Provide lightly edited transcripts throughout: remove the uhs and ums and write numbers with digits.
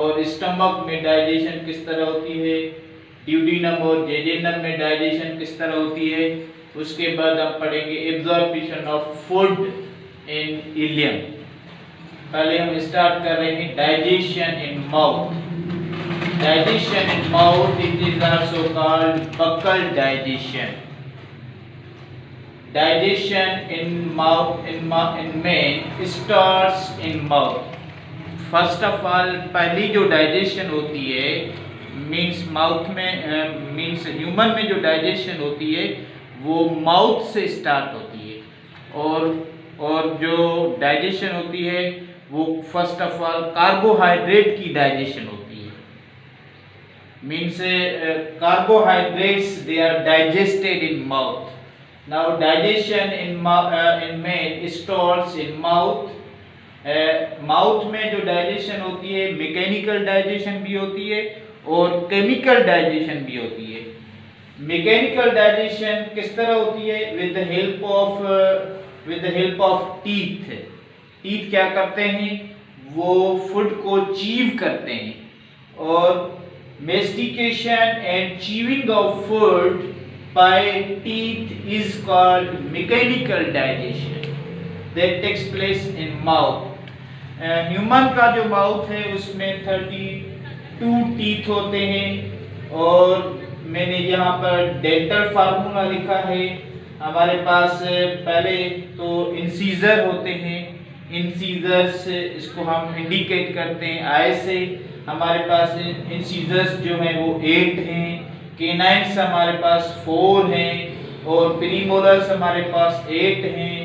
और स्टमक में डाइजेशन किस तरह होती है, ड्यूडेनम और जेजेनम में डाइजेशन किस तरह होती है। उसके बाद हम पढ़ेंगे absorption of food in ileum. पहले हम स्टार्ट कर रहे हैं digestion in mouth. Digestion in mouth it is also called buccal digestion. Digestion in mouth in man starts in mouth। First of all पहली जो डाइजेशन होती है मीन्स माउथ में मीन्स ह्यूमन में जो डाइजेशन होती है वो माउथ से स्टार्ट होती है। और जो डाइजेशन होती है वो फर्स्ट ऑफ ऑल कार्बोहाइड्रेट की डाइजेशन होती है। Means carbohydrates they are digested in mouth. Now digestion in man starts in mouth। माउथ में जो डाइजेशन होती है मैकेनिकल डाइजेशन भी होती है और केमिकल डाइजेशन भी होती है। मैकेनिकल डाइजेशन किस तरह होती है, with the help of teeth. Teeth क्या करते हैं, वो फूड को चीव करते हैं। और mastication and chewing of food by teeth is called mechanical digestion that takes place in mouth। Human का जो माउथ है उसमें 32 टीथ होते हैं और मैंने यहाँ पर डेंटल फार्मूला लिखा है। हमारे पास पहले तो इंसीजर होते हैं, इंसीजर्स इसको हम इंडिकेट करते हैं आई से। हमारे पास इंसीजर्स जो है वो 8 हैं, केनाइन्स हमारे पास 4 हैं और प्रीमोलर्स हमारे पास 8 हैं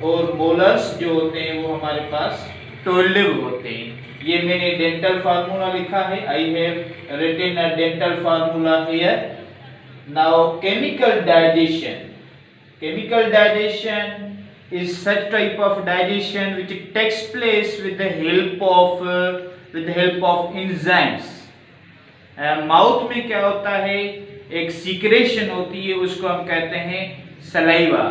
और मोलर्स जो होते हैं वो हमारे पास 12 होते हैं। ये मैंने डेंटल फार्मूला लिखा है। I have written a dental formula here. Now chemical digestion. Chemical digestion is such type of digestion which takes place with the help of enzymes। Mouth में क्या होता है, एक सीक्रेशन होती है उसको हम कहते हैं सलाइवा।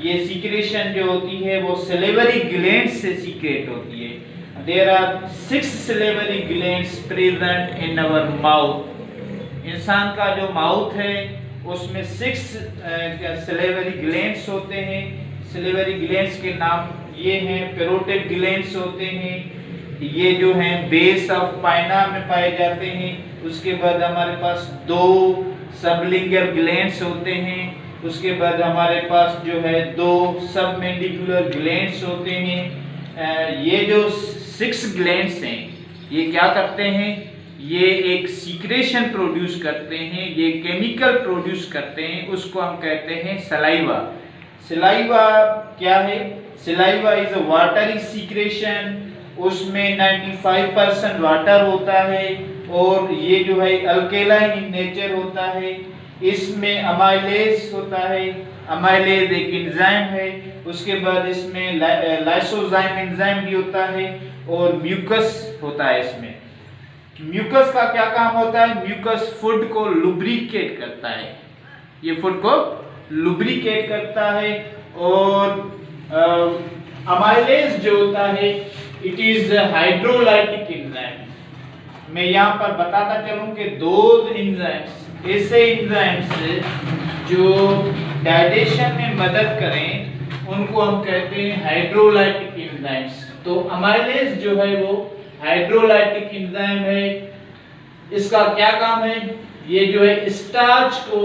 ये सीक्रेशन जो होती है वो सलेवरी ग्लैंड से सीक्रेट होती है। There are 6 salivary glands present in our mouth. इंसान का जो माउथ है उसमें 6 सलेवरी ग्लैंड्स होते हैं। सलेवरी ग्लैंड्स के नाम ये हैं, पैरोटिड ग्लैंड्स होते हैं, ये जो हैं बेस ऑफ पाइना में पाए जाते हैं। उसके बाद हमारे पास 2 सबलिंगुअल ग्लैंड्स होते हैं। उसके बाद हमारे पास जो है 2 सबमैंडिबुलर ग्लैंड्स होते हैं। ये जो 6 ग्लैंड्स हैं ये क्या करते हैं, ये एक सीक्रेशन प्रोड्यूस करते हैं, ये केमिकल प्रोड्यूस करते हैं, उसको हम कहते हैं सलाइवा। सलाइवा क्या है, saliva is a watery secretion. उसमें 95% वाटर होता है और ये जो है अल्केलाइन इन नेचर होता है। इसमें अमाइलेज होता है, अमाइलेज एक एंजाइम है। उसके बाद इसमें लाइसोजाइम एंजाइम भी होता है और म्यूकस होता है। इसमें म्यूकस का क्या काम होता है, म्यूकस फूड को लुब्रिकेट करता है, ये फूड को लुब्रिकेट करता है। और अमाइलेज जो होता है इट इज हाइड्रोलाइटिक एंजाइम। मैं यहाँ पर बताता चलूं कि 2 एंजाइम्स ऐसे एंजाइम्स जो डाइजेशन में मदद करें उनको हम कहते हैं हाइड्रोलाइटिक एंजाइम्स। तो अमाइलेज जो है वो हाइड्रोलाइटिक एंजाइम है। इसका क्या काम है, ये जो है स्टार्च को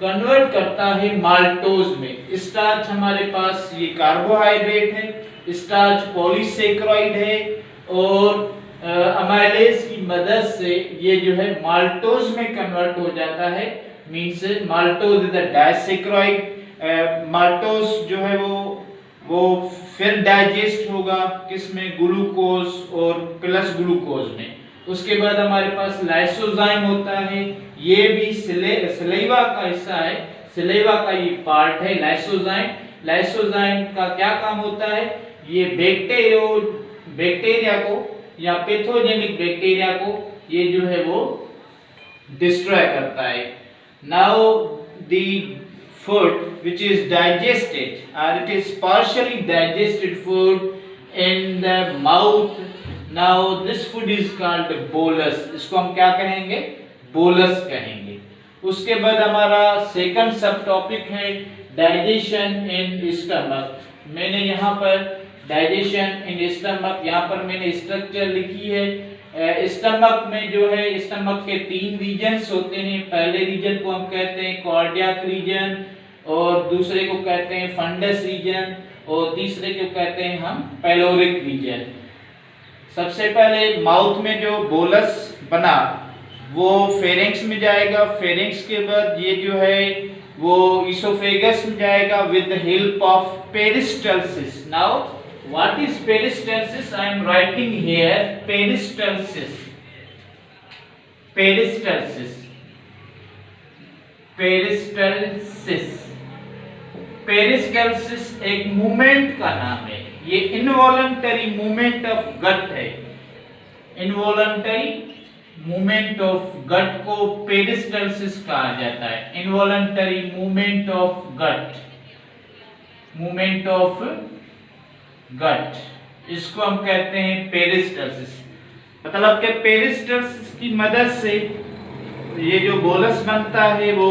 कन्वर्ट करता है माल्टोज में। स्टार्च हमारे पास ये कार्बोहाइड्रेट है, स्टार्च पॉलीसेक्राइड है और अमाइलेज की मदद से ये जो है माल्टोज में कन्वर्ट हो जाता है। Means maltose is a disaccharide. Maltose जो है वो फिर डाइजेस्ट होगा किसमें, ग्लूकोज और प्लस ग्लूकोज में। उसके बाद हमारे पास लाइसोजाइम होता है, ये भी सलाइवा का हिस्सा है, सलाइवा का ये पार्ट है लाइसोजाइम। लाइसोजाइम का क्या काम होता है, ये बैक्टीरिया को या पैथोजेनिक बैक्टीरिया को ये जो है वो डिस्ट्रॉय करता है। Now the food which is digested or it is partially digested food in the mouth now this food is called bolus, इसको हम क्या कहेंगे, बोलस कहेंगे। उसके बाद हमारा सेकंड सब टॉपिक है डाइजेशन इन स्टमक। मैंने यहाँ पर डाइजेशन इन स्टमक, यहाँ पर मैंने स्ट्रक्चर लिखी है। स्टमक में जो है, स्टमक के 3 रीजन्स होते हैं। पहले रीजन को हम कहते हैं कार्डियक रीजन, और दूसरे को कहते हैं फंडस रीजन, और तीसरे को कहते हैं हम पेलोरिक रीजन। सबसे पहले माउथ में जो बोलस बना वो फेरिंक्स में जाएगा। फेरिंक्स के बाद ये जो है वो इसोफेगस में जाएगा with the help of peristalsis. Now what is peristalsis? I am writing here peristalsis. Peristalsis, peristalsis, peristalsis एक मूवमेंट का नाम है। ये इनवॉलंटरी मूवमेंट ऑफ गट है। इनवॉलंटरी मूवमेंट ऑफ गट को पेरिस्टल्सिस कहा जाता है। Involuntary movement of gut, movement of gut, इसको हम कहते हैं पेरिस्टल्सिस। मतलब कि पेरिस्टल्सिस की मदद से ये जो बोलस बनता है वो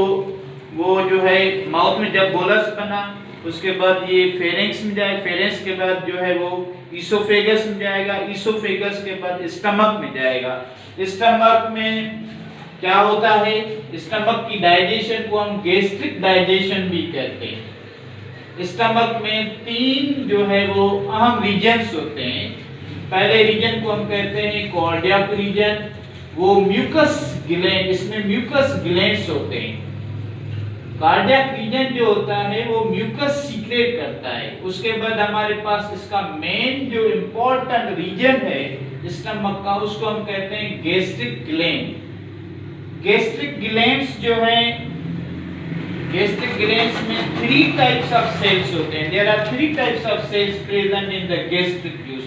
जो है माउथ में जब बोलस बना उसके बाद ये फेरिंक्स में जाए, फेरिंक्स के बाद जो है वो इसोफेगस में जाएगा, इसोफेगस के बाद स्टमक में जाएगा। स्टमक में क्या होता है, स्टमक की डाइजेशन को हम गैस्ट्रिक डाइजेशन भी कहते हैं। स्टमक में 3 जो है वो अहम रीजन्स होते हैं। पहले रीजन को हम कहते हैं कार्डियक रीजन, वो म्यूकस ग्लैंड, इसमें म्यूकस ग्लैंड्स होते हैं। कार्डियक रीजन जो होता है वो म्यूकस सीक्रेट करता है। उसके बाद हमारे पास इसका मेन जो इंपॉर्टेंट रीजन है स्टमक का, उसको हम कहते हैं गैस्ट्रिक ग्लैंड। गैस्ट्रिक ग्लैंड्स जो है, गैस्ट्रिक ग्लैंड्स में 3 टाइप्स ऑफ सेल्स होते हैं। There are 3 types of cells present in the gastric juice.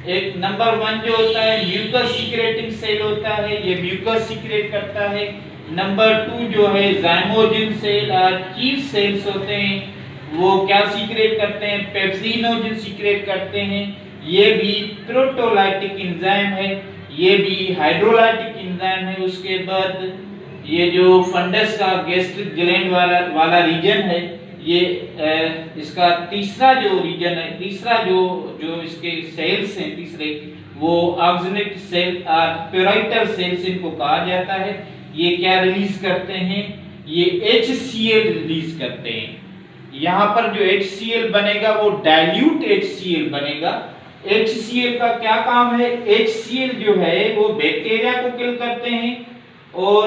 एक नंबर 1 जो होता है म्यूकस सीक्रेटिंग सेल होता है, ये म्यूकस सीक्रेट करता है। नंबर 2 जो है जाइमोजिन सेल और चीफ सेल्स होते हैं, वो क्या सीक्रेट करते हैं, पेप्सिनोजिन सीक्रेट करते हैं। ये भी प्रोटोलाइटिक एंजाइम है, ये भी हाइड्रोलाइटिक एंजाइम है। उसके बाद ये जो फंडस का गैस्ट्रिक ग्लैंड वाला रीजन है, ये इसका तीसरा जो रीजन है, तीसरा जो इसके सेल्स हैं तीसरे, वो ऑक्सिनेट सेल और पेराइटल सेल्स इनको कहा जाता है। ये क्या रिलीज करते हैं, ये HCl रिलीज करते हैं। यहाँ पर जो HCl बनेगा वो डाइल्यूट HCl बनेगा। HCl का क्या काम है, HCl जो है वो बैक्टीरिया को किल करते हैं, और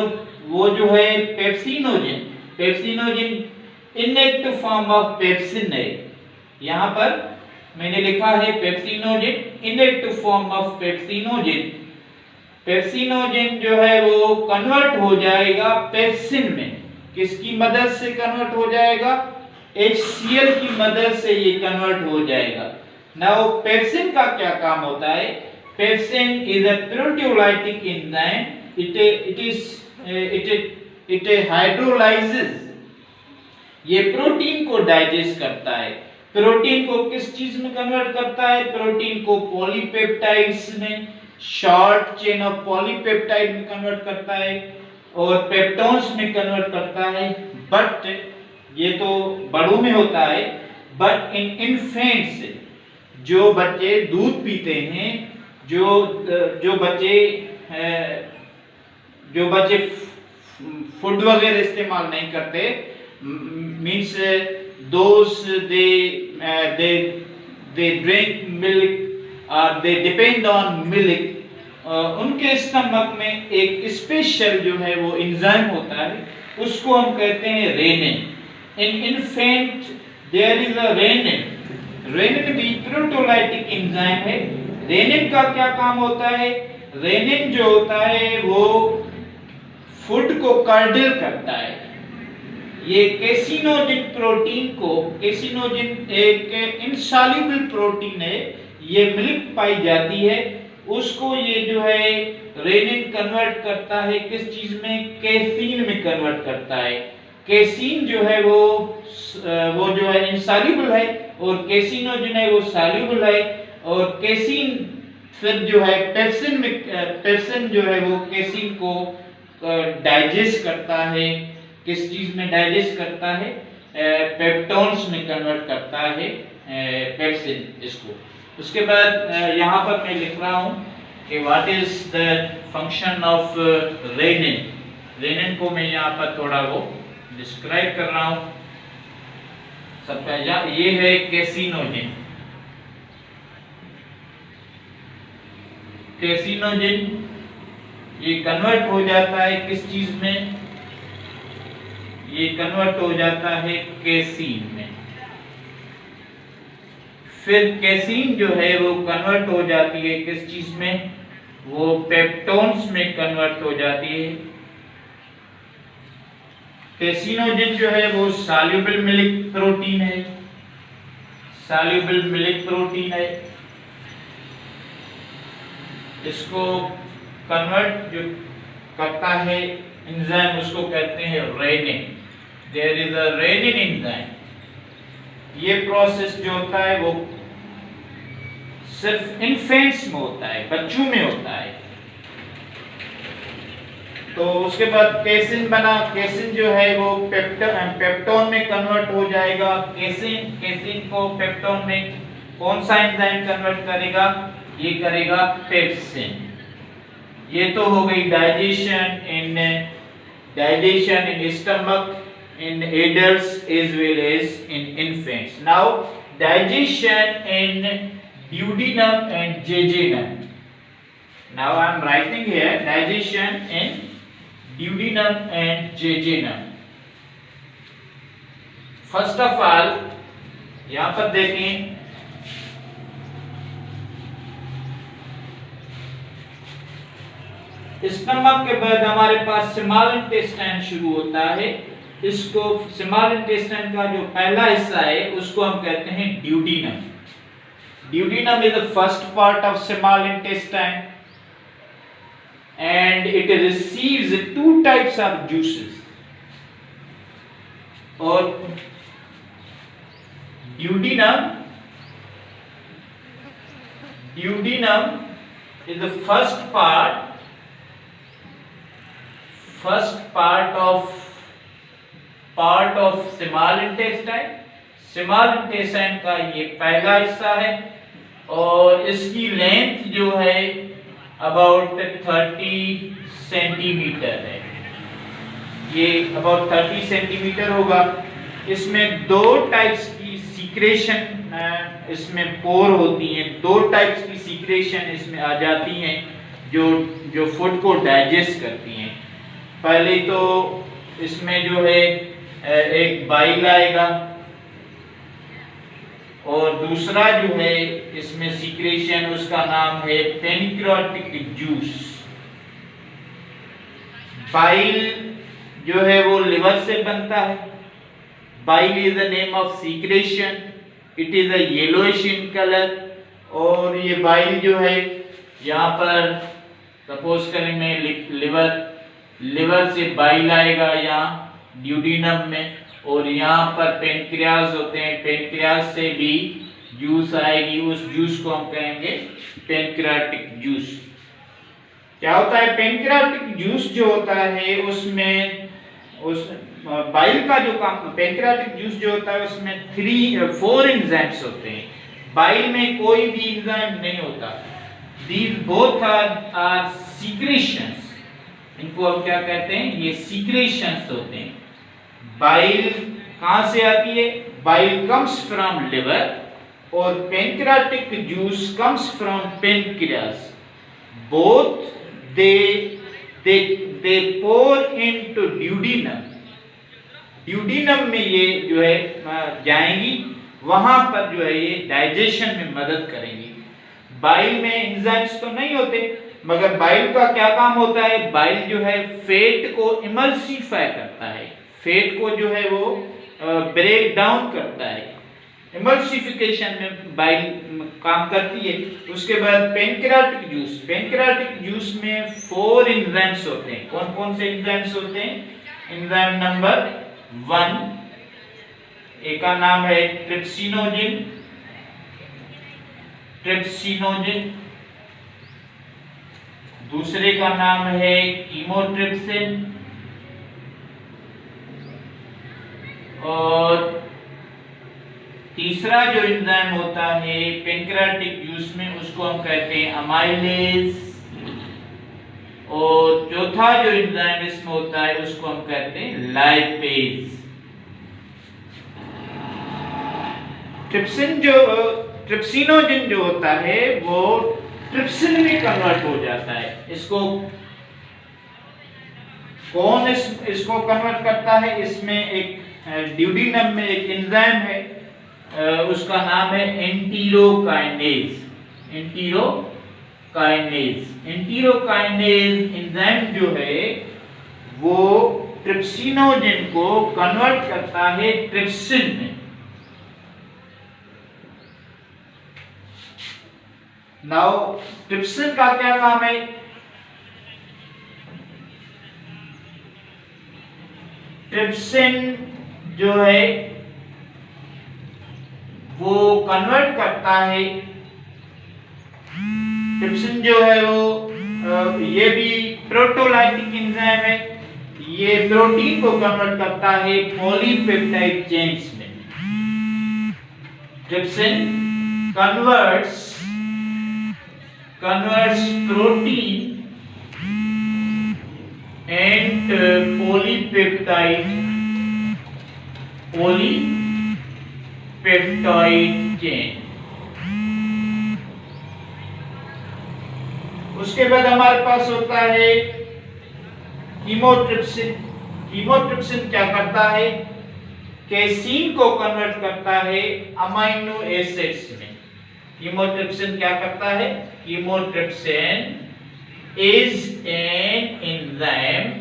वो जो है pepsinogen, pepsinogen inactive form of pepsin है। यहाँ पर मैंने लिखा है pepsinogen inactive form of pepsinogen. Pepsinogen जो है वो कन्वर्ट हो जाएगा पेप्सिन में। किसकी मदद से कन्वर्ट हो जाएगा, HCl की मदद से ये कन्वर्ट हो जाएगा। नाउ पेप्सिन का क्या काम होता है, pepsin is a proteolytic enzyme, it hydrolyses, ये प्रोटीन को डाइजेस्ट करता है। प्रोटीन को किस चीज में कन्वर्ट करता है, प्रोटीन को पॉलीपेप्टाइड्स में, शॉर्ट चेन ऑफ पॉलीपेप्टाइड में कन्वर्ट करता है, और पेप्टोन्स में कन्वर्ट करता है। बट ये तो बड़ों में होता है, बट इन इन्फेंट्स, जो बच्चे दूध पीते हैं, जो बच्चे फूड वगैरह इस्तेमाल नहीं करते, means those they drink milk और दे डिपेंड ऑन मिल्क, उनके स्टमक में एक स्पेशल जो है वो एंजाइम होता है, उसको हम कहते हैं rennin. In infant there is a rennin. Rennin भी प्रोटोलाइटिक एंजाइम है। रेनिन का क्या काम होता है, रेनिन जो होता है वो फूड को कर्डल करता है। ये केसिनोजिन प्रोटीन को, केसिनोजिन एक इनसॉल्युबल प्रोटीन है, ये मिल्क पाई जाती है, उसको ये जो है रेनिन कन्वर्ट करता है किस चीज में, कैसीन में कन्वर्ट करता है। कैसीन जो है वो जो है इनसॉल्युबल है, और कैसिनोजिन है वो सॉल्युबल है। और कैसीन फिर जो है पेप्सिन जो है वो केसिन को डाइजेस्ट करता है। किस चीज में डाइजेस्ट करता है? पेप्टोन्स में कन्वर्ट करता है पेप्सिन इसको। उसके बाद यहाँ पर मैं लिख रहा हूँ कि what is the function of rennin. Rennin को मैं यहाँ पर थोड़ा वो डिस्क्राइब कर रहा हूँ। सब पहला ये है कैसिनोजिन। कैसिनोजिन ये कन्वर्ट हो जाता है किस चीज में? ये कन्वर्ट हो जाता है केसीन में। फिर केसीन जो है वो कन्वर्ट हो जाती है किस चीज में? वो पेप्टोन्स में कन्वर्ट हो जाती है। कैसिनोजिन जो है वो सॉल्युबल मिल्क प्रोटीन है। सॉल्युबल मिल्क प्रोटीन है। इसको कन्वर्ट जो करता है एंजाइम उसको कहते हैं rennin. There is a rennin enzyme. ये प्रोसेस जो होता है वो सिर्फ इन्फेंट्स में होता है, बच्चों में होता है। तो उसके बाद केसिन बना। केसिन जो है वो पेप्टोन में कन्वर्ट हो जाएगा। केसिन को पेप्टोन में कौन सा एंजाइम कन्वर्ट करेगा? ये करेगा पेप्सिन। ये तो हो गई digestion in stomach, in adults as well as in infants. Now digestion in duodenum and jejunum. Now I am writing here digestion in duodenum and jejunum. First of all यहाँ पर देखें स्टमक के बाद हमारे पास स्मॉल इंटेस्टाइन शुरू होता है। इसको स्मॉल इंटेस्टाइन का जो पहला हिस्सा है उसको हम कहते हैं duodenum. Duodenum is the first part of small intestine and it receives two types of juices. और duodenum is the first part of small intestine. Small intestine का ये पहला हिस्सा है और इसकी लेंथ जो है अबाउट 30 सेंटीमीटर है। ये अबाउट 30 सेंटीमीटर होगा। इसमें दो टाइप्स की सीक्रेशन इसमें पोर होती हैं। दो टाइप्स की सीक्रेशन इसमें आ जाती हैं जो फूड को डाइजेस्ट करती हैं। पहले तो इसमें जो है एक बाइल आएगा और दूसरा जो है इसमें सीक्रेशन उसका नाम है पेनक्रियाटिक जूस। बाइल जो है वो लिवर से बनता है। Bile is the name of secretion. It is a yellowish in colour. और ये बाइल जो है यहाँ पर सपोज करें मैं लिवर से बाइल आएगा यहाँ ड्यूडिनम में और यहाँ पर पेनक्रियाज होते हैं। पेनक्रियाज से भी जूस आएगी। उस जूस को हम कहेंगे पेनक्रियाटिक जूस। क्या होता है? पेनक्रियाटिक जूस जो होता है उसमें उस बाइल का जो काम, पेनक्रियाटिक जूस जो होता है उसमें 4 एंजाइम्स होते हैं। बाइल में कोई भी एंजाइम नहीं होता। These both are secretions. इनको हम क्या कहते हैं? ये सीक्रेशंस होते हैं। बाइल कहां से आती है? बाइल कम्स फ्रॉम लिवर और pancreatic juice comes from pancreas. Both they pour into duodenum। Duodenum में ये जो है जाएंगी, वहां पर जो है ये डाइजेशन में मदद करेंगी। बाइल में एंजाइम्स तो नहीं होते, मगर बाइल का क्या काम होता है? बाइल जो है फैट को इमल्सिफाई करता है। फैट को जो है वो ब्रेक डाउन करता है। इमल्सिफिकेशन में बाइल काम करती है। उसके बाद पेनक्रियाटिक जूस में 4 एंजाइम्स होते हैं। कौन कौन से एंजाइम्स होते हैं? एंजाइम नंबर 1 एक का नाम है ट्रिप्सिनोजिन। दूसरे का नाम है कीमोट्रिप्सिन, और तीसरा जो एंजाइम होता है पैंक्रियाटिक जूस में उसको हम कहते हैं अमाइलेज, और चौथा जो एंजाइम इसमें होता है उसको हम कहते हैं लाइपेज। ट्रिप्सिनोजन जो होता है वो ट्रिप्सिन में कन्वर्ट हो जाता है। इसको कौन इसको कन्वर्ट करता है? इसमें एक ड्यूडिनम में एक एंजाइम है, उसका नाम है एंटीरोकाइनेज। एंटीरोकाइनेज एंजाइम जो है वो ट्रिप्सिनोजन को कन्वर्ट करता है ट्रिप्सिन में। नाउ ट्रिप्सिन का क्या काम है? ट्रिप्सिन जो है वो कन्वर्ट करता है, ट्रिप्सिन जो है वो ये भी प्रोटोलाइटिक एंजाइम है, ये प्रोटीन को कन्वर्ट करता है पॉलीपेप्टाइड चेन्स में। Trypsin converts protein and polypeptide chain। उसके बाद हमारे पास होता है कीमोट्रिप्सिन। कीमोट्रिप्सिन क्या करता है? कैसीन को कन्वर्ट करता है अमाइनो एसिड्स में। कीमोट्रिप्सिन क्या करता है? Chymotrypsin is an enzyme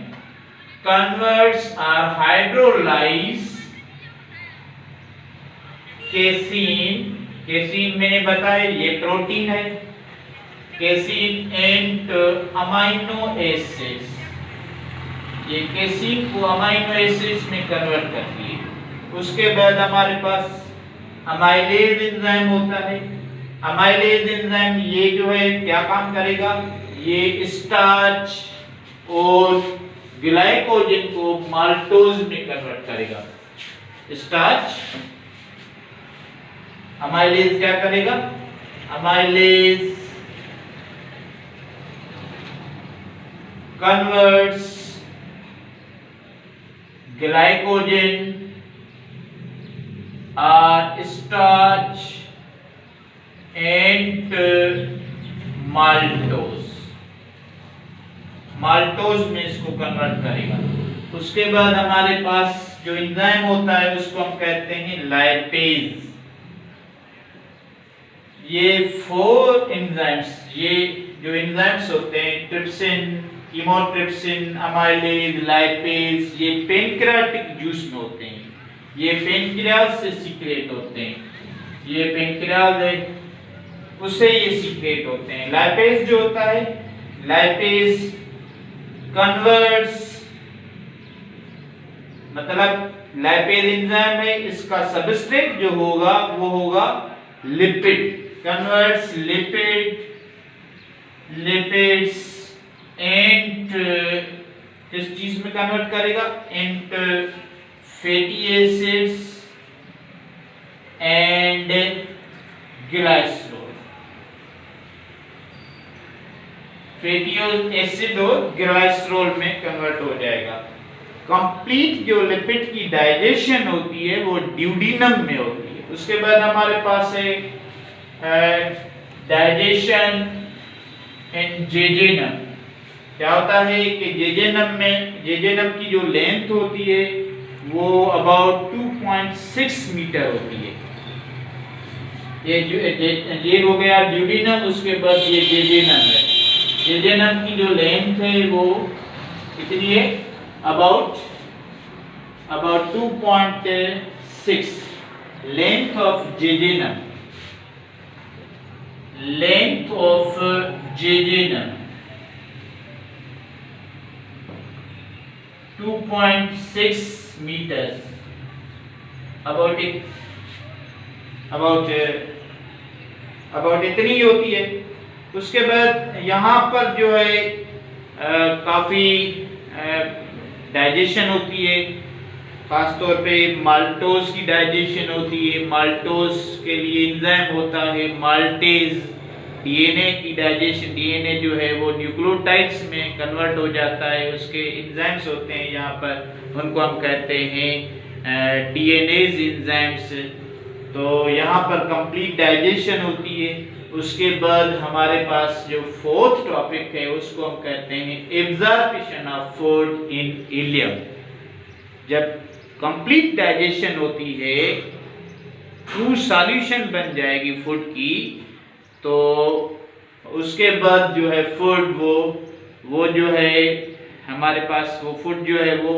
converts or hydrolyze casein मैंने बताया ये प्रोटीन है, कैसीन एंड अमाइनो एसिड्स, ये कैसीन को अमाइनो एसिड्स में कन्वर्ट करती है। उसके बाद हमारे पास अमाइलेज एंजाइम होता है। अमाइलेज एंजाइम ये जो है क्या काम करेगा? ये स्टार्च और ग्लाइकोजन को माल्टोज में कन्वर्ट करेगा। स्टार्च अमाइलेज क्या करेगा? अमाइलेज कन्वर्ट्स ग्लाइकोजन और स्टार्च एंड माल्टोज में इसको कन्वर्ट करेगा। उसके बाद हमारे पास जो एंजाइम होता है उसको हम कहते हैं लाइपेज। ये 4 एंजाइम्स, ये जो एंजाइम्स होते हैं ट्रिप्सिन, कीमोट्रिप्सिन, अमाइलेज, लाइपेज, ये पैंक्रियाटिक जूस में होते हैं। ये पैंक्रियाज से सीक्रेट होते हैं, ये पैंक्रियाज है उससे ये सीक्रेट होते हैं। लाइपेज जो होता है, लाइपेज कन्वर्ट्स, मतलब लाइपेज एंजाइम है, इसका सबस्ट्रेट जो होगा वो होगा लिपिड, कन्वर्ट्स लिपिड्स एंड किस चीज में कन्वर्ट करेगा? And fatty acids and glycerol, fatty acid और ग्लाइसरोल में कन्वर्ट हो जाएगा। कंप्लीट जो लिपिड की डाइजेशन होती है वो ड्यूडिनम में होती है। उसके बाद हमारे पास है डाइजेशन इन जेजेनम। क्या होता है कि जेजेनम की जो लेंथ होती है वो अबाउट 2.6 मीटर होती है। ये हो गया ड्यूडिनम। उसके बाद ये जेजेनम है। जेजेनम की जो लेंथ है वो कितनी है? About 2.6 length of jejunum, length of jejunum 2.6 meters, about इतनी होती है। उसके बाद यहाँ पर जो है काफ़ी डाइजेशन होती है, खास तौर पे माल्टोज की डाइजेशन होती है। माल्टोज के लिए एंजाइम होता है माल्टेज। डीएनए की डाइजेशन, डीएनए जो है वो न्यूक्लियोटाइड्स में कन्वर्ट हो जाता है, उसके एंजाइम्स होते हैं यहाँ पर, उनको हम कहते हैं डीएनएज एंजाइम्स। तो यहाँ पर कंप्लीट डाइजेशन होती है। उसके बाद हमारे पास जो फोर्थ टॉपिक है उसको हम कहते हैं absorption of food in ileum. जब कंप्लीट डाइजेशन होती है, ट्रू सॉल्यूशन बन जाएगी फूड की, तो उसके बाद जो है फूड वो जो है हमारे पास वो फूड जो है वो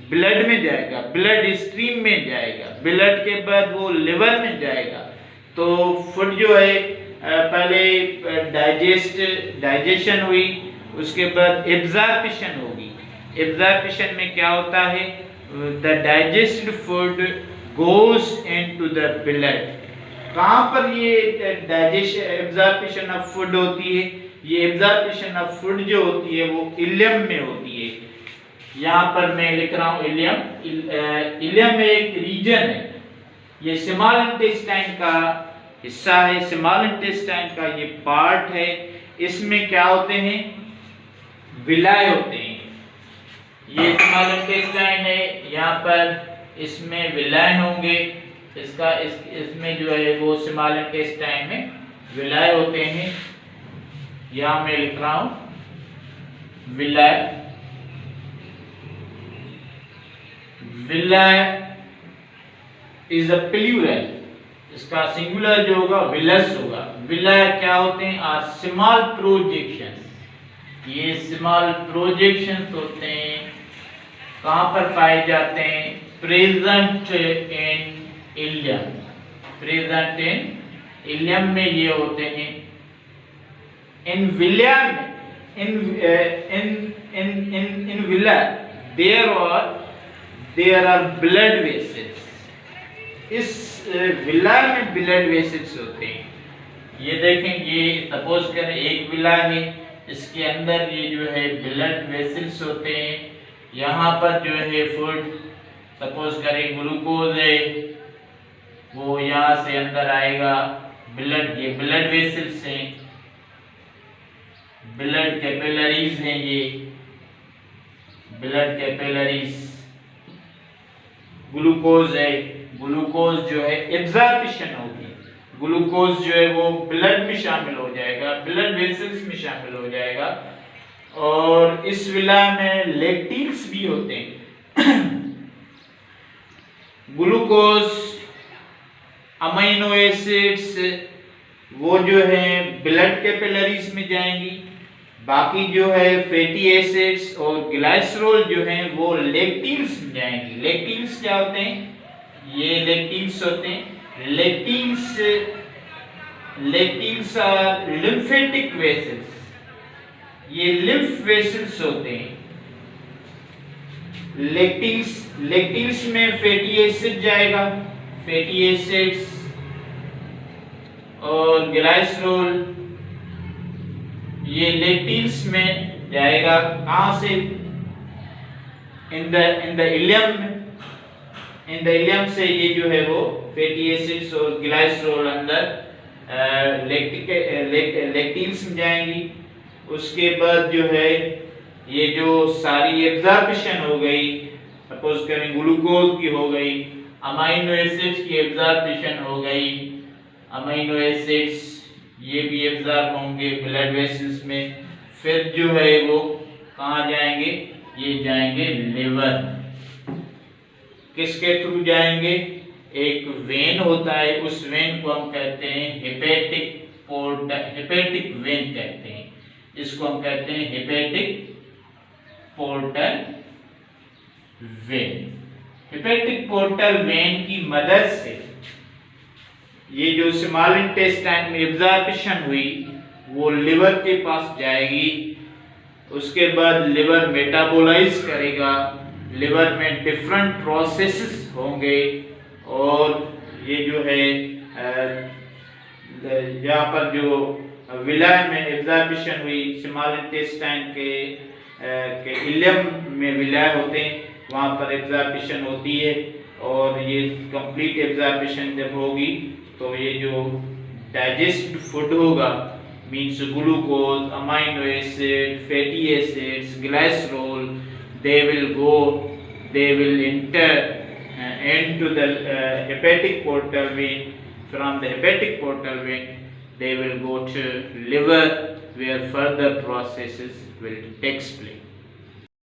ब्लड में जाएगा, ब्लड स्ट्रीम में जाएगा, ब्लड के बाद वो लिवर में जाएगा। तो फूड जो है पहले डाइजेशन हुई, उसके बाद एब्जॉर्प्शन होगी। एब्जॉर्प्शन में क्या होता है, the digested food goes into the blood. कहाँ पर ये डाइजेशन एब्जॉर्प्शन ऑफ फूड होती है? ये एब्जॉर्प्शन ऑफ फूड जो होती है वो इलियम में होती है। यहाँ पर मैं लिख रहा हूँ इलियम। इलियम एक रीजन है, ये स्मॉल इंटेस्टाइन का हिस्सा है, स्मॉल इंटेस्टाइन का ये पार्ट है। इसमें क्या होते हैं, विलाय होते हैं। ये स्मॉल इंटेस्टाइन है, यहाँ पर इसमें विलाय होंगे। इसमें जो है वो स्मॉल इंटेस्टाइन में विलाय होते हैं। यहाँ मैं लिख रहा हूं villi. Villi is a plural, इसका सिंगुलर जो होगा विलस होगा। विलाय क्या होते हैं? Are small projections. ये स्मॉल प्रोजेक्शंस होते हैं, कहां पर पाए जाते हैं? Present in ileum. Present in ileum में ये होते हैं। In villi in villi there are blood vessels. इस विला में ब्लड वेसल्स होते हैं। ये देखें, ये सपोज करें एक विला है, इसके अंदर ये जो है ब्लड वेसल्स होते हैं। यहाँ पर जो है फूड सपोज करें ग्लूकोज है, वो यहाँ से अंदर आएगा। ब्लड, ये ब्लड वेसल्स हैं, ब्लड कैपिलरीज हैं, ये ब्लड कैपिलरीज। ग्लूकोज है, ग्लूकोज जो है एब्जॉर्प्शन होगी, ग्लूकोज जो है वो ब्लड में शामिल हो जाएगा, ब्लड वेसल्स में शामिल हो जाएगा। और इस विला में लेक्टिन्स भी होते हैं। ग्लूकोज, अमीनो एसिड्स वो जो है ब्लड कैपिलरीज में जाएंगी। बाकी जो है फैटी एसिड्स और ग्लाइसरोल जो हैं वो लेक्टिन्स में जाएंगी। लेक्टिन्स क्या होते हैं? ये लेक्टिन्स होते हैं। Lacteals are lymphatic vessels. ये लिम्फ वेसल्स होते हैं। लेक्टिन्स में फैटी एसिड जाएगा, फैटी एसिड्स और ग्लाइसरोल ये लेक्टिन्स में जाएगा। कहां से? In the ileum. In the ileum से ये जो है वो फैटी एसिड्स और ग्लाइसरोल अंदर लेक्टिन्स में जाएंगी। उसके बाद जो है ये जो सारी एब्जॉर्प्शन हो गई, सपोज करें ग्लूकोज की हो गई, अमीनो एसिड्स की एब्जॉर्प्शन हो गई, अमीनो एसिड्स ये भी एब्जॉर्ब होंगे ब्लड वेसल्स में। फिर जो है वो कहाँ जाएंगे? ये जाएंगे लिवर। किसके थ्रू जाएंगे? एक वेन होता है, उस वेन को हम कहते हैं हेपेटिक वेन कहते हैं। इसको हम कहते हैं hepatic portal vein. Hepatic portal vein की मदद से ये जो स्मॉल इंटेस्टाइन में एब्जॉर्प्शन हुई वो लिवर के पास जाएगी। उसके बाद लिवर मेटाबोलाइज करेगा, लिवर में डिफरेंट प्रोसेसेस होंगे और ये जो है यहाँ पर जो विलाय में एब्जॉर्प्शन हुई स्मॉल इंटेस्टाइन के के इलियम में विलय होते हैं, वहाँ पर एब्जॉर्प्शन होती है। और ये कंप्लीट एब्जॉर्प्शन जब होगी तो ये जो डाइजेस्ट फूड होगा means glucose, amino acid, fatty acids, glycerol, they will enter into the hepatic portal vein. From the hepatic portal vein they will go to liver, where further processes will take place.